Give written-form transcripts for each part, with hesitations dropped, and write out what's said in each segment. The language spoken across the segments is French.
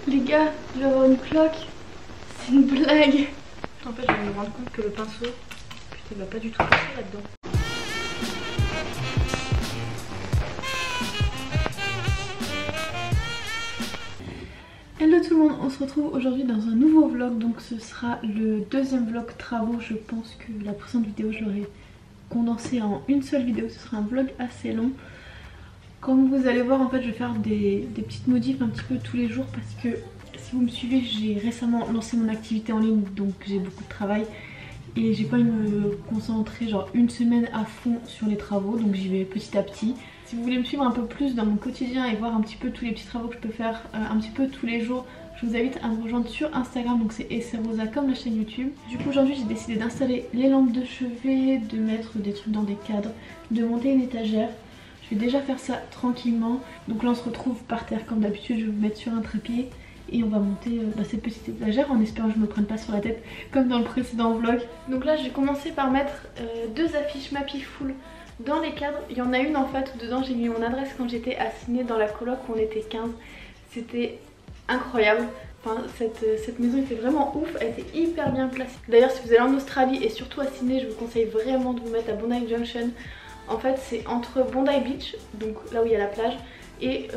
Les gars, je vais avoir une cloque. C'est une blague. En fait, je vais me rendre compte que le pinceau, putain, il va pas du tout passer là-dedans. Hello tout le monde, on se retrouve aujourd'hui dans un nouveau vlog. Donc ce sera le deuxième vlog travaux. Je pense que la précédente vidéo je l'aurai condensé en une seule vidéo. Ce sera un vlog assez long. Comme vous allez voir, en fait je vais faire des petites modifs un petit peu tous les jours, parce que si vous me suivez, j'ai récemment lancé mon activité en ligne, donc j'ai beaucoup de travail et j'ai pas envie de me concentrer genre une semaine à fond sur les travaux, donc j'y vais petit à petit. Si vous voulez me suivre un peu plus dans mon quotidien et voir un petit peu tous les petits travaux que je peux faire un petit peu tous les jours, je vous invite à me rejoindre sur Instagram, donc c'est Esserosa comme la chaîne YouTube. Du coup aujourd'hui j'ai décidé d'installer les lampes de chevet, de mettre des trucs dans des cadres, de monter une étagère. Je vais déjà faire ça tranquillement. Donc là on se retrouve par terre comme d'habitude, je vais vous mettre sur un trépied et on va monter cette petite étagère en espérant que je me prenne pas sur la tête comme dans le précédent vlog. Donc là je vais commencer par mettre deux affiches Mapiful dans les cadres. Il y en a une en fait où dedans j'ai mis mon adresse quand j'étais assignée dans la coloc où on était 15. C'était incroyable. Enfin, cette maison était vraiment ouf, elle était hyper bien placée. D'ailleurs si vous allez en Australie et surtout à Sydney, je vous conseille vraiment de vous mettre à Bondi Junction. En fait c'est entre Bondi Beach, donc là où il y a la plage, et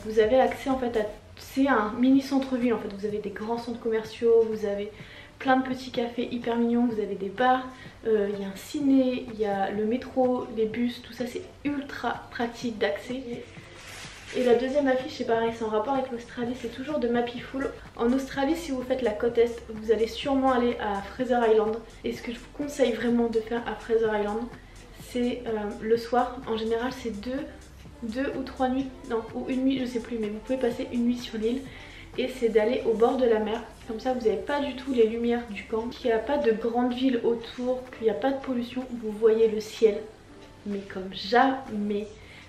vous avez accès en fait à... C'est un mini centre-ville en fait, vous avez des grands centres commerciaux, vous avez plein de petits cafés hyper mignons, vous avez des bars, il y a un ciné, il y a le métro, les bus, tout ça c'est ultra pratique d'accès. Et la deuxième affiche c'est pareil, c'est en rapport avec l'Australie, c'est toujours de Mapiful. En Australie, si vous faites la côte est, vous allez sûrement aller à Fraser Island. Et ce que je vous conseille vraiment de faire à Fraser Island, c'est le soir, en général c'est deux ou trois nuits, non, ou une nuit, je sais plus, mais vous pouvez passer une nuit sur l'île. Et c'est d'aller au bord de la mer, comme ça vous n'avez pas du tout les lumières du camp, qu'il n'y a pas de grande ville autour, qu'il n'y a pas de pollution, vous voyez le ciel, mais comme jamais.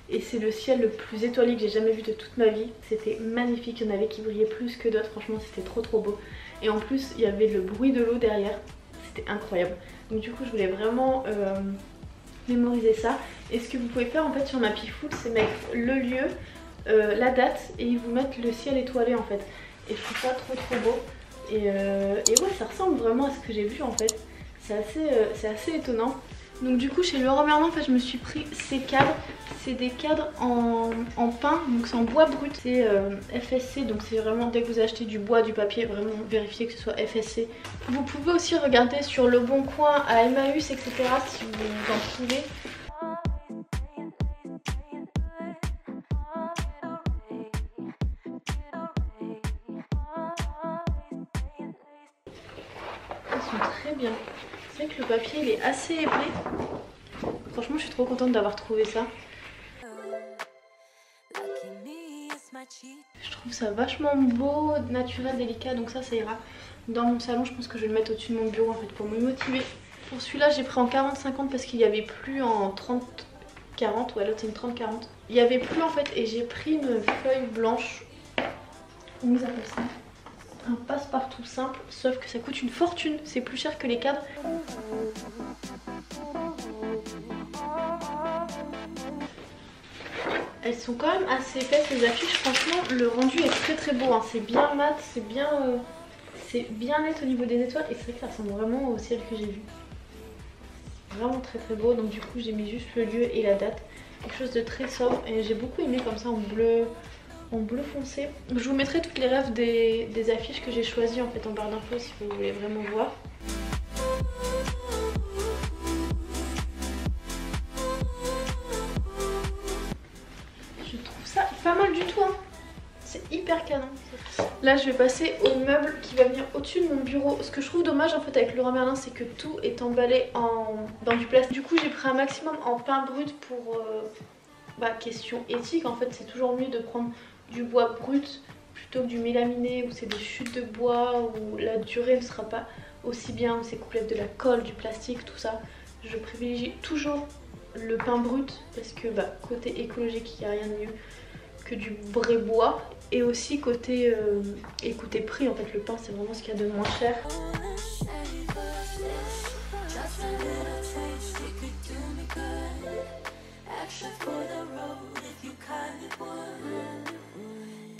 Et c'est le ciel le plus étoilé que j'ai jamais vu de toute ma vie. C'était magnifique, il y en avait qui brillaient plus que d'autres, franchement c'était trop beau. Et en plus il y avait le bruit de l'eau derrière, c'était incroyable. Donc du coup je voulais vraiment mémoriser ça. Et ce que vous pouvez faire en fait sur Mapiful, c'est mettre le lieu, la date, et ils vous mettent le ciel étoilé en fait. Et je trouve ça trop beau. Et ouais, ça ressemble vraiment à ce que j'ai vu en fait. C'est assez étonnant. Donc du coup chez Leroy Merlin en fait je me suis pris ces cadres. C'est des cadres en pin, donc c'est en bois brut. C'est FSC, donc c'est vraiment dès que vous achetez du bois, du papier, vraiment vérifiez que ce soit FSC. Vous pouvez aussi regarder sur Le Bon Coin, à Emmaüs, etc. si vous en trouvez. Ils sont très bien. C'est vrai que le papier il est assez épais. Franchement je suis trop contente d'avoir trouvé ça. Je trouve ça vachement beau, naturel, délicat, donc ça ira dans mon salon. Je pense que je vais le mettre au-dessus de mon bureau en fait pour me motiver. Pour celui-là j'ai pris en 40-50 parce qu'il n'y avait plus en 30-40, ouais l'autre c'est une 30-40. Il n'y avait plus en fait et j'ai pris une feuille blanche, comment ils appellent ça, un passe-partout simple, sauf que ça coûte une fortune, c'est plus cher que les cadres. Elles sont quand même assez épaisses les affiches, franchement le rendu est très beau, hein. C'est bien mat, c'est bien net au niveau des étoiles et c'est vrai que ça ressemble vraiment au ciel que j'ai vu. Vraiment très beau, donc du coup j'ai mis juste le lieu et la date, quelque chose de très sobre et j'ai beaucoup aimé comme ça en bleu foncé. Je vous mettrai toutes les rêves des affiches que j'ai choisies en fait en barre d'infos si vous voulez vraiment voir. Je trouve ça pas mal du tout, hein. C'est hyper canon. Là je vais passer au meuble qui va venir au-dessus de mon bureau. Ce que je trouve dommage en fait avec Leroy Merlin, c'est que tout est emballé dans du plastique. Du coup j'ai pris un maximum en pain brut pour question éthique. En fait c'est toujours mieux de prendre du bois brut plutôt que du mélaminé où c'est des chutes de bois, où la durée ne sera pas aussi bien, où c'est complète de la colle, du plastique, tout ça. Je privilégie toujours le pain brut parce que côté écologique il n'y a rien de mieux que du vrai bois. Et aussi côté prix, en fait le pain c'est vraiment ce qu'il y a de moins cher.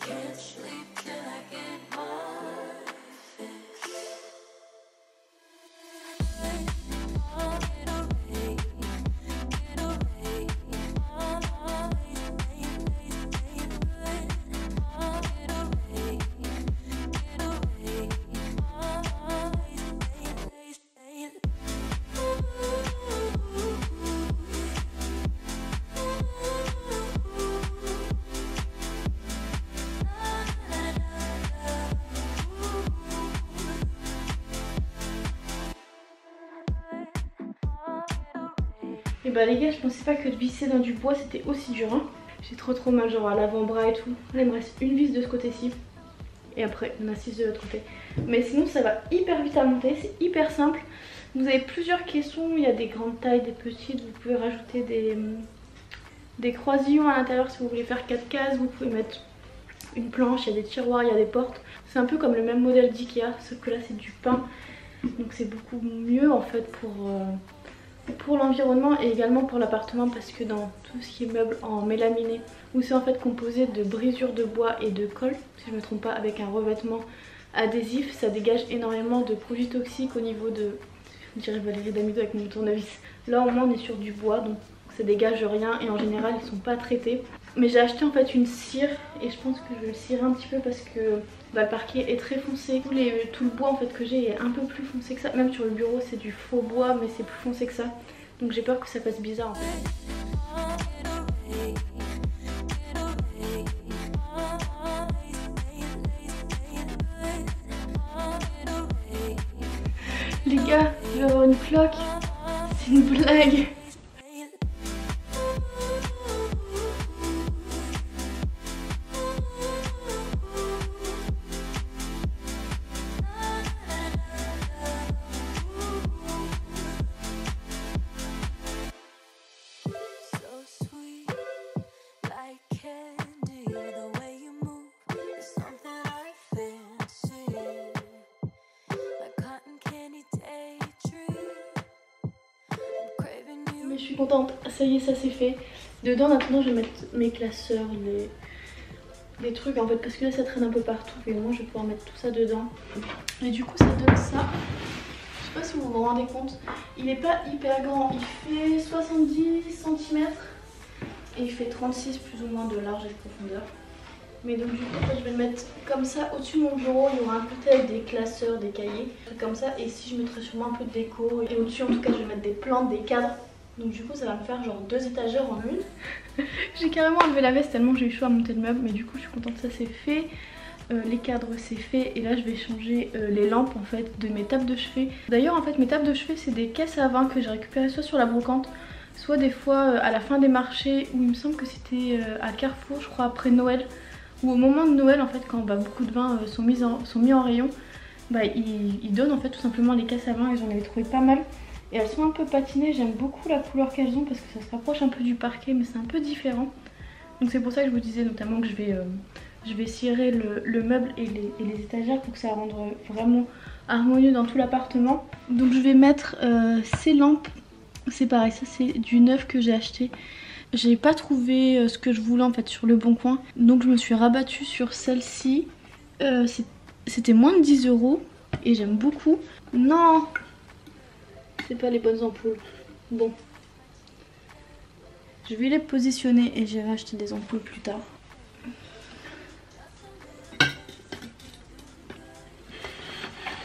Can't sleep till I get Et bah les gars, je pensais pas que de visser dans du bois c'était aussi dur hein. J'ai trop mal genre à l'avant-bras et tout. Là il me reste une vis de ce côté-ci. Et après on a 6 de l'autre côté. Mais sinon ça va hyper vite à monter, c'est hyper simple. Vous avez plusieurs caissons, il y a des grandes tailles, des petites. Vous pouvez rajouter des croisillons à l'intérieur si vous voulez faire 4 cases. Vous pouvez mettre une planche, il y a des tiroirs, il y a des portes. C'est un peu comme le même modèle d'Ikea, sauf que là c'est du pain. Donc c'est beaucoup mieux en fait pour l'environnement et également pour l'appartement, parce que dans tout ce qui est meubles en mélaminé, où c'est en fait composé de brisures de bois et de colle, si je ne me trompe pas, avec un revêtement adhésif, ça dégage énormément de produits toxiques au niveau de, je dirais Valérie Damido avec mon tournevis. Là au moins on est sur du bois, donc ça dégage rien et en général ils sont pas traités. Mais j'ai acheté en fait une cire et je pense que je vais le cirer un petit peu parce que bah, le parquet est très foncé. Tout le bois en fait que j'ai est un peu plus foncé que ça. Même sur le bureau c'est du faux bois mais c'est plus foncé que ça. Donc j'ai peur que ça fasse bizarre en fait. Les gars, je vais avoir une cloque. C'est une blague. Mais je suis contente, ça y est, ça c'est fait. Dedans maintenant je vais mettre mes classeurs, les trucs en fait, parce que là ça traîne un peu partout et moi je vais pouvoir mettre tout ça dedans. Et du coup ça donne ça. Je sais pas si vous vous rendez compte, il est pas hyper grand, il fait 70 cm et il fait 36 plus ou moins de large et de profondeur. Mais donc du coup en fait, je vais le mettre comme ça au-dessus de mon bureau, il y aura un côté avec des classeurs, des cahiers, trucs comme ça. Et ici je mettrai sûrement un peu de déco et au-dessus en tout cas je vais mettre des plantes, des cadres. Donc du coup ça va me faire genre 2 étagères en une. J'ai carrément enlevé la veste tellement j'ai eu chaud à monter le meuble, mais du coup je suis contente, ça c'est fait. Les cadres c'est fait et là je vais changer les lampes en fait de mes tables de chevet. D'ailleurs en fait mes tables de chevet c'est des caisses à vin que j'ai récupérées soit sur la brocante, soit des fois à la fin des marchés, où il me semble que c'était à Carrefour je crois après Noël, ou au moment de Noël en fait quand bah, beaucoup de vins sont mis en rayon, bah, ils donnent en fait tout simplement les caisses à vin et j'en avais trouvé pas mal. Et elles sont un peu patinées, j'aime beaucoup la couleur qu'elles ont parce que ça se rapproche un peu du parquet mais c'est un peu différent. Donc c'est pour ça que je vous disais notamment que je vais cirer le meuble et les étagères pour que ça rende vraiment harmonieux dans tout l'appartement. Donc je vais mettre ces lampes, c'est pareil, ça c'est du neuf que j'ai acheté. J'ai pas trouvé ce que je voulais en fait sur le bon coin, donc je me suis rabattue sur celle-ci. C'était moins de 10 € et j'aime beaucoup. Non! C'est pas les bonnes ampoules. Bon. Je vais les positionner et j'irai acheter des ampoules plus tard.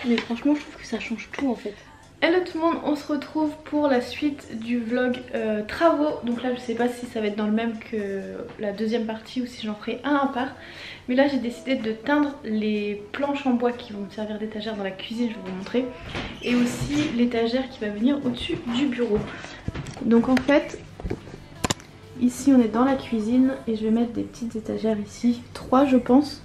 Mais franchement je trouve que ça change tout en fait. Hello tout le monde, on se retrouve pour la suite du vlog travaux. Donc là je sais pas si ça va être dans le même que la deuxième partie ou si j'en ferai un à part. Mais là j'ai décidé de teindre les planches en bois qui vont me servir d'étagère dans la cuisine, je vais vous montrer. Et aussi l'étagère qui va venir au-dessus du bureau. Donc en fait, ici on est dans la cuisine et je vais mettre des petites étagères ici, 3 je pense.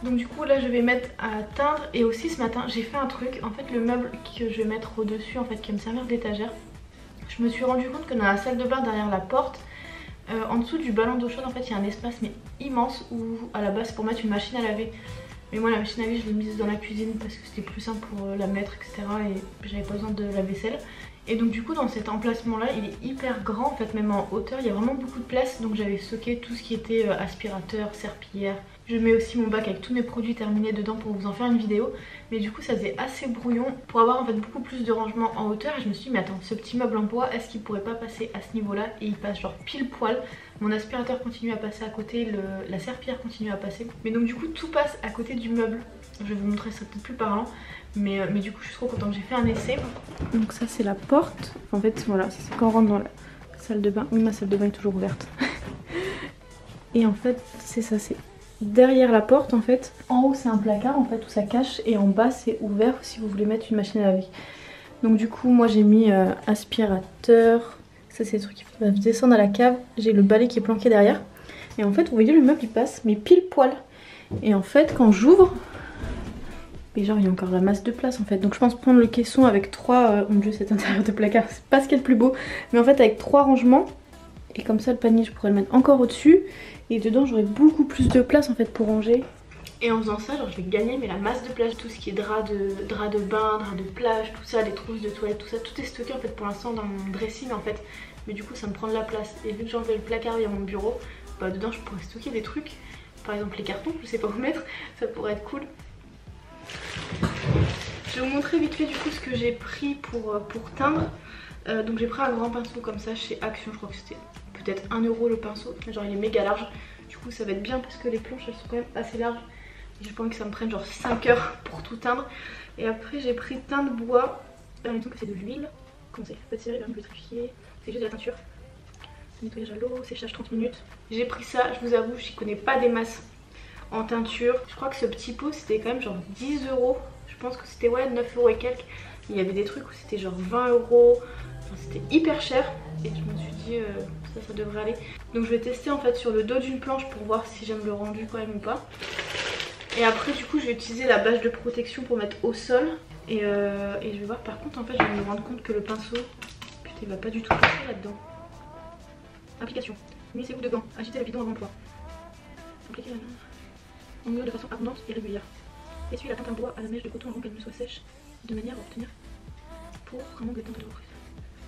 Donc du coup là je vais mettre à teindre et aussi ce matin j'ai fait un truc. En fait le meuble que je vais mettre au dessus en fait qui va me servir d'étagère, je me suis rendu compte que dans la salle de bain derrière la porte, en dessous du ballon d'eau chaude en fait il y a un espace mais immense où à la base c'est pour mettre une machine à laver. Mais moi la machine à laver je l'ai mise dans la cuisine parce que c'était plus simple pour la mettre etc. Et j'avais pas besoin de la vaisselle. Et donc du coup dans cet emplacement là il est hyper grand en fait, même en hauteur il y a vraiment beaucoup de place. Donc j'avais stocké tout ce qui était aspirateur, serpillière. Je mets aussi mon bac avec tous mes produits terminés dedans pour vous en faire une vidéo. Mais du coup ça faisait assez brouillon pour avoir en fait beaucoup plus de rangement en hauteur. Et je me suis dit mais attends, ce petit meuble en bois, est-ce qu'il pourrait pas passer à ce niveau là? Et il passe genre pile poil. Mon aspirateur continue à passer à côté, la serpillière continue à passer. Mais donc du coup tout passe à côté du meuble. Je vais vous montrer ça peut-être plus parlant. Mais du coup je suis trop contente, j'ai fait un essai. Donc ça c'est la porte. En fait voilà, c'est quand on rentre dans la salle de bain. Oui, ma salle de bain est toujours ouverte. Et en fait c'est ça, c'est derrière la porte en fait. En haut c'est un placard en fait où ça cache et en bas c'est ouvert si vous voulez mettre une machine à laver. Donc du coup moi j'ai mis aspirateur, Ça c'est le truc qui va descendre à la cave. J'ai le balai qui est planqué derrière. Et en fait vous voyez le meuble il passe mais pile poil. Et en fait quand j'ouvre, et genre il y a encore la masse de place en fait. Donc je pense prendre le caisson avec 3... mon dieu cet intérieur de placard c'est pas ce qu'il y a de plus beau. Mais en fait avec 3 rangements. Et comme ça le panier je pourrais le mettre encore au-dessus. Et dedans j'aurai beaucoup plus de place en fait pour ranger. Et en faisant ça genre je vais gagner mais la masse de place. Tout ce qui est drap de bain, drap de plage, tout ça, les trousses de toilette, tout ça. Tout est stocké en fait pour l'instant dans mon dressing en fait. Mais du coup ça me prend de la place. Et vu que j'enlève le placard et mon bureau, bah dedans je pourrais stocker des trucs. Par exemple les cartons, je sais pas où mettre, ça pourrait être cool. Je vais vous montrer vite fait du coup ce que j'ai pris pour teindre. Donc j'ai pris un grand pinceau comme ça chez Action, je crois que c'était peut-être 1 € le pinceau. Genre il est méga large, du coup ça va être bien parce que les planches elles sont quand même assez larges. Et j'ai pas envie que ça me prenne genre 5 heures pour tout teindre. Et après j'ai pris teint de bois, donc c'est de l'huile. Comment c'est? Pâte serrée, pétrifiée, c'est juste de la teinture. Nettoyage à l'eau, séchage 30 minutes. J'ai pris ça, je vous avoue, j'y connais pas des masses en teinture. Je crois que ce petit pot c'était quand même genre 10 €. Je pense que c'était ouais 9 € et quelques. Il y avait des trucs où c'était genre 20 €. Enfin, c'était hyper cher. Et je me suis dit ça devrait aller. Donc je vais tester en fait sur le dos d'une planche pour voir si j'aime le rendu quand même ou pas. Et après du coup je vais utiliser la bâche de protection pour mettre au sol. Et je vais voir par contre en fait je vais me rendre compte que le pinceau, putain il va pas du tout passer là-dedans. Application. Munissez-vous de gants. Agitez le bidon avant l'emploi. Appliquez la main en mur de façon abondante et régulière. Essuyez la teinte en bois à la mèche de coton avant qu'elle ne soit sèche, de manière à obtenir pour un manque de teinte de reprise.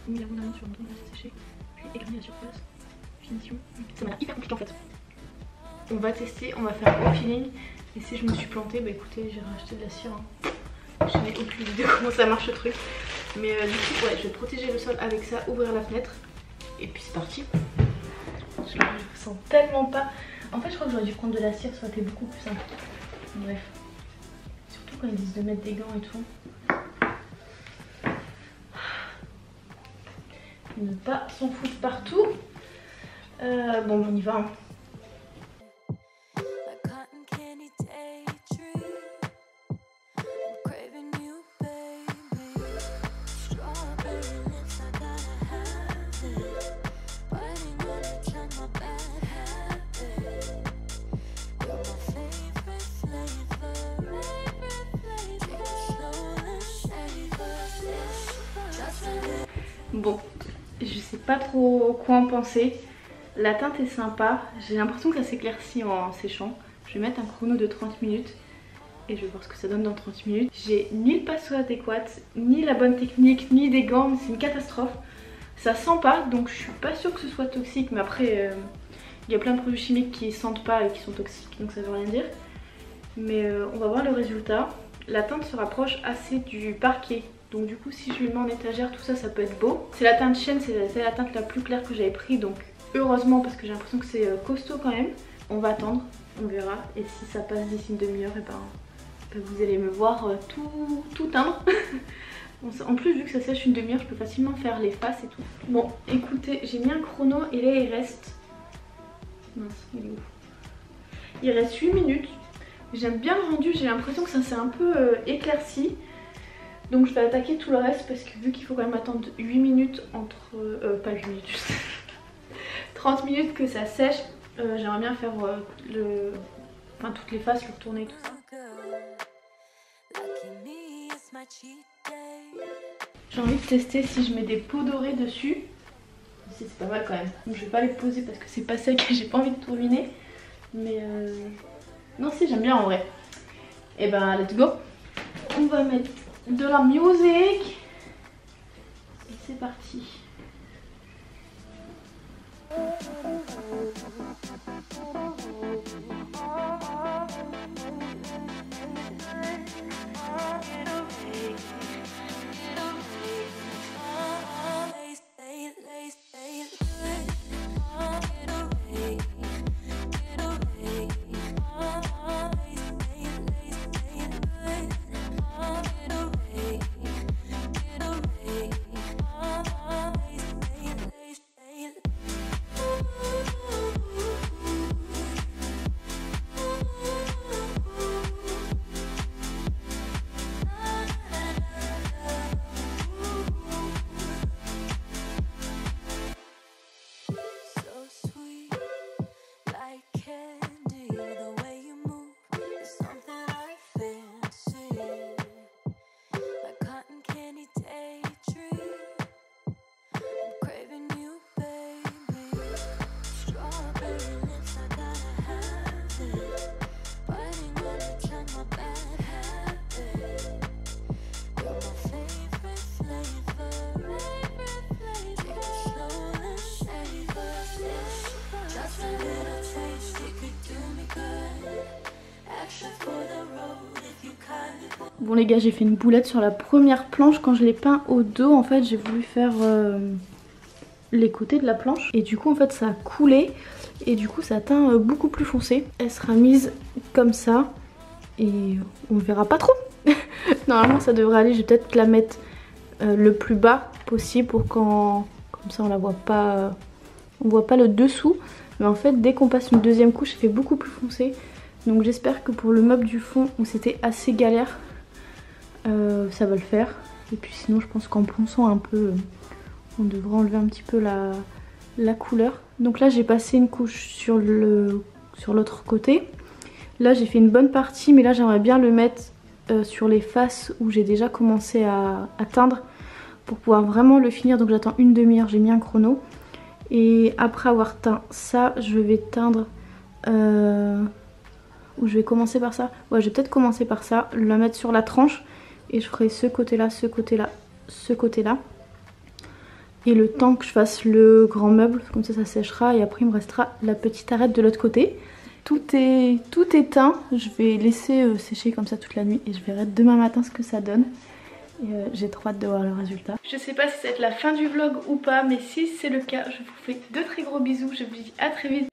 Mouillez abondamment sur un bidon de sécher, puis égrainez la surface. Finition. Ça m'a l'air hyper compliqué en fait. On va tester, on va faire au feeling. Et si je me suis plantée, bah écoutez, j'ai racheté de la cire. Hein. Je n'ai aucune idée de comment ça marche le truc. Mais du coup, ouais, je vais protéger le sol avec ça, ouvrir la fenêtre. Et puis c'est parti. Je le sens tellement pas. En fait je crois que j'aurais dû prendre de la cire, ça aurait été beaucoup plus simple. Bref. Surtout quand ils disent de mettre des gants et tout. Ne pas s'en foutre partout. Bon on y va. Hein. Bon, je sais pas trop quoi en penser. La teinte est sympa. J'ai l'impression que ça s'éclaircit en séchant. Je vais mettre un chrono de 30 minutes. Et je vais voir ce que ça donne dans 30 minutes. J'ai ni le pinceau adéquat, ni la bonne technique, ni des gants. C'est une catastrophe. Ça sent pas, donc je suis pas sûre que ce soit toxique. Mais après, il y a plein de produits chimiques qui sentent pas et qui sont toxiques. Donc ça veut rien dire. Mais on va voir le résultat. La teinte se rapproche assez du parquet. Donc du coup si je lui mets en étagère tout ça, ça peut être beau. C'est la teinte chêne, c'est la teinte la plus claire que j'avais pris. Donc heureusement parce que j'ai l'impression que c'est costaud quand même. On va attendre, on verra. Et si ça passe d'ici une demi-heure, et ben vous allez me voir tout teindre. En plus vu que ça sèche une demi-heure, je peux facilement faire les faces et tout. Bon écoutez, j'ai mis un chrono et là il reste... Mince, il est où? Il reste 8 minutes. J'aime bien le rendu, j'ai l'impression que ça s'est un peu éclairci. Donc je vais attaquer tout le reste parce que vu qu'il faut quand même attendre 8 minutes entre... pas 8 minutes juste 30 minutes que ça sèche, j'aimerais bien faire toutes les faces, le retourner et tout ça. J'ai envie de tester si je mets des peaux dorées dessus. C'est pas mal quand même. Donc je vais pas les poser parce que c'est pas sec et j'ai pas envie de tout ruiner. Mais non si j'aime bien en vrai. Et ben let's go. On va mettre de la musique. Et c'est parti. Bon les gars, j'ai fait une boulette sur la première planche. Quand je l'ai peint au dos, en fait j'ai voulu faire les côtés de la planche. Et du coup en fait ça a coulé. Et du coup ça teint beaucoup plus foncé. Elle sera mise comme ça. Et on verra pas trop. Normalement ça devrait aller. Je vais peut-être la mettre le plus bas possible pour quand... Comme ça on la voit pas... on voit pas le dessous. Mais en fait dès qu'on passe une deuxième couche, ça fait beaucoup plus foncé. Donc j'espère que pour le meuble du fond où c'était assez galère, ça va le faire. Et puis sinon je pense qu'en ponçant un peu, on devrait enlever un petit peu la couleur. Donc là j'ai passé une couche sur l'autre côté. Là j'ai fait une bonne partie, mais là j'aimerais bien le mettre sur les faces où j'ai déjà commencé à teindre pour pouvoir vraiment le finir. Donc j'attends une demi-heure, j'ai mis un chrono. Et après avoir teint ça, je vais teindre... ou je vais commencer par ça. Ouais, je vais peut-être commencer par ça, la mettre sur la tranche. Et je ferai ce côté-là, ce côté-là, ce côté-là. Et le temps que je fasse le grand meuble, comme ça séchera. Et après il me restera la petite arête de l'autre côté. Tout est teint. Je vais laisser sécher comme ça toute la nuit. Et je verrai demain matin ce que ça donne. Et j'ai trop hâte de voir le résultat. Je sais pas si ça va être la fin du vlog ou pas. Mais si c'est le cas, je vous fais de très gros bisous. Je vous dis à très vite.